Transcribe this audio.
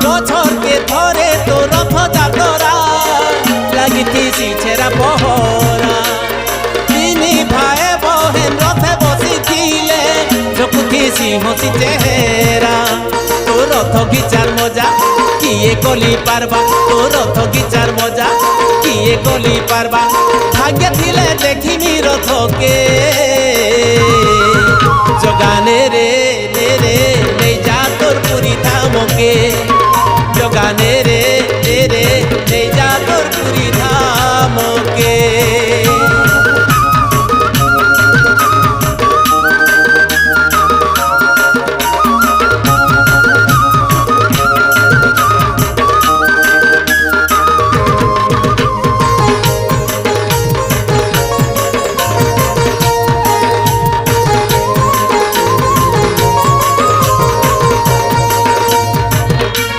বছরকে ধরে তো রথযাত্রা লাগিতেছি ছেঁড়া পহরা। তিনি ভাই বহেন রথে বসিছিলে দেখুতেছি হসি চেহারা। তো রথ গিচার মজা কিয়ে গলি পারবা, তো রথ গিচার মজা কিয়ে গলি পারবা। ভাগ্যে থিলে দেখিমি রথকে জগানে রে নে রে নেই যা তোর পুরী ধামকে। জগানে রে নে রে নেই যা তোর পুরী ধামকে।